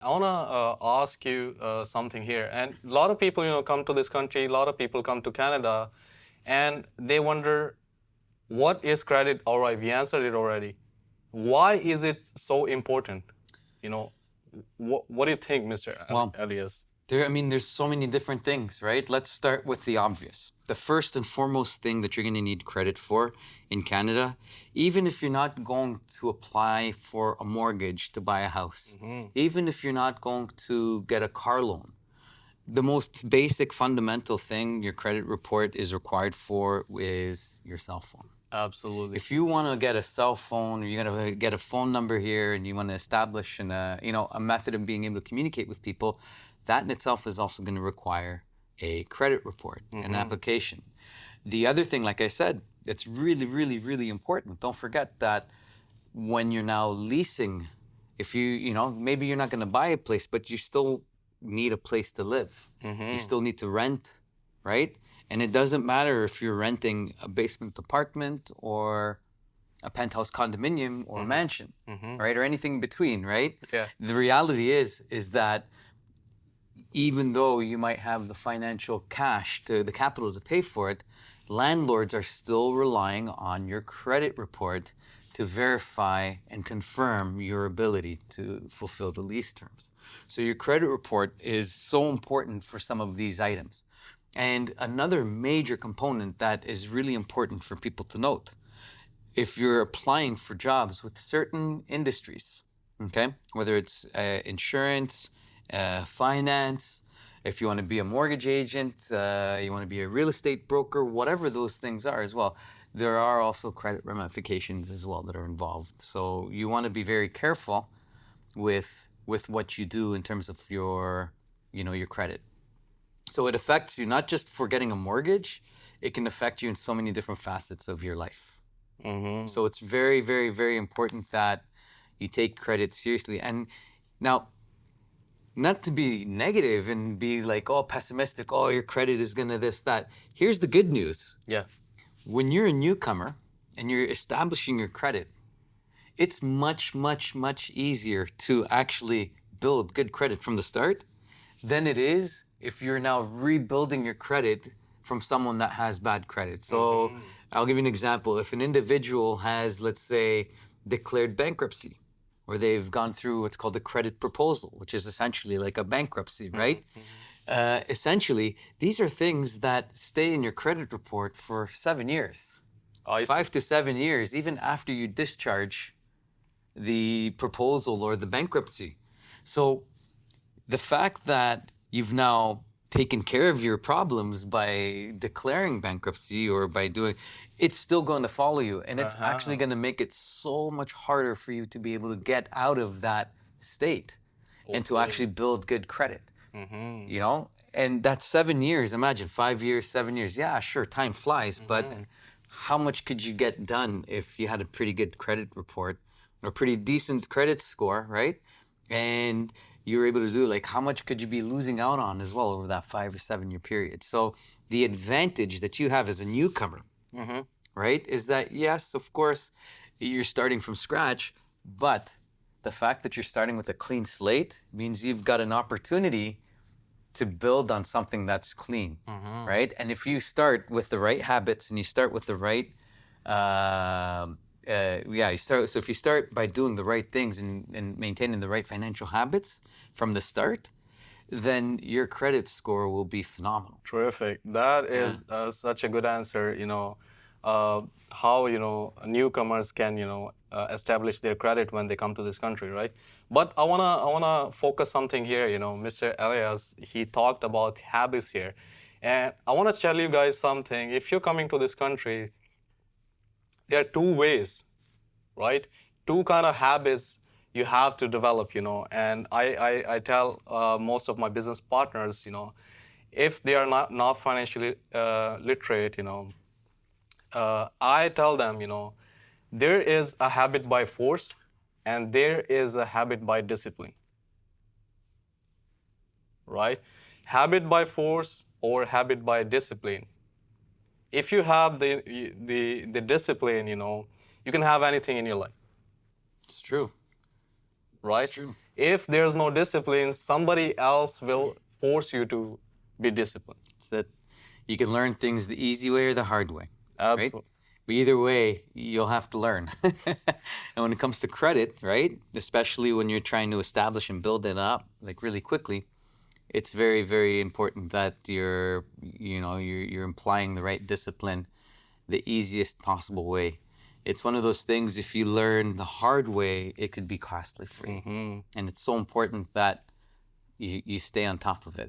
I want to ask you something here. And a lot of people, come to this country, a lot of people come to Canada, and they wonder, what is credit? All right, we answered it already. Why is it so important? You know, what do you think, Mr. Well, Elias? there's so many different things, right? Let's start with the obvious. The first and foremost thing that you're going to need credit for in Canada, even if you're not going to apply for a mortgage to buy a house, even if you're not going to get a car loan, the most basic fundamental thing your credit report is required for is your cell phone. Absolutely. If you want to get a cell phone, or you're going to get a phone number here, and you want to establish a method of being able to communicate with people, that in itself is also going to require a credit report, an application. The other thing, like I said, it's really, really, really important. Don't forget that when you're now leasing, if maybe you're not going to buy a place, but you still need a place to live. You still need to rent, right? And it doesn't matter if you're renting a basement apartment or a penthouse condominium or mansion, right? Or anything in between, right? Yeah. The reality is that even though you might have the financial cash to the capital to pay for it, landlords are still relying on your credit report to verify and confirm your ability to fulfill the lease terms. So your credit report is so important for some of these items. And another major component that is really important for people to note, if you're applying for jobs with certain industries, okay, whether it's insurance, finance, if you want to be a mortgage agent, you want to be a real estate broker, whatever those things are as well, there are also credit ramifications as well that are involved. So you want to be very careful with what you do in terms of your credit. So it affects you not just for getting a mortgage, it can affect you in so many different facets of your life. So it's very, very, very important that you take credit seriously. And now, not to be negative and be like, oh, pessimistic, oh, your credit is gonna this, that. Here's the good news. Yeah. When you're a newcomer and you're establishing your credit, it's much, much, much easier to actually build good credit from the start than it is if you're now rebuilding your credit from someone that has bad credit. So I'll give you an example. If an individual has, let's say, declared bankruptcy, or they've gone through what's called a credit proposal, which is essentially like a bankruptcy, right? Essentially, these are things that stay in your credit report for 7 years, I see. 5 to 7 years, even after you discharge the proposal or the bankruptcy. So the fact that you've now taken care of your problems by declaring bankruptcy or by doing, it's still going to follow you. And it's actually going to make it so much harder for you to be able to get out of that state and to actually build good credit. And that's 7 years. Imagine 5 years, 7 years. Yeah, sure, time flies, but how much could you get done if you had a pretty good credit report or a pretty decent credit score, right? And you were able to do, like, how much could you be losing out on as well over that 5 or 7 year period? So the advantage that you have as a newcomer, right, is that yes, of course, you're starting from scratch, but the fact that you're starting with a clean slate means you've got an opportunity to build on something that's clean, right? And if you start with the right habits and you start with the right, so if you start by doing the right things and maintaining the right financial habits from the start, then your credit score will be phenomenal. Terrific. That is such a good answer. How newcomers can establish their credit when they come to this country, right? But I wanna focus something here. Mr. Elias, he talked about habits here, and I want to tell you guys something. If you're coming to this country, there are two ways, right? Two kind of habits you have to develop, and I tell most of my business partners, if they are not financially literate, I tell them, there is a habit by force and there is a habit by discipline, right? Habit by force or habit by discipline. If you have the discipline, you can have anything in your life, It's true. right? It's true. if there's no discipline, somebody else will force you to be disciplined. That you can learn things the easy way or the hard way. Absolutely. Right? But either way, you'll have to learn. And when it comes to credit, right, especially when you're trying to establish and build it up like really quickly, it's very, very important that you're implying the right discipline the easiest possible way. It's one of those things, if you learn the hard way, it could be costly for you. And it's so important that you stay on top of it.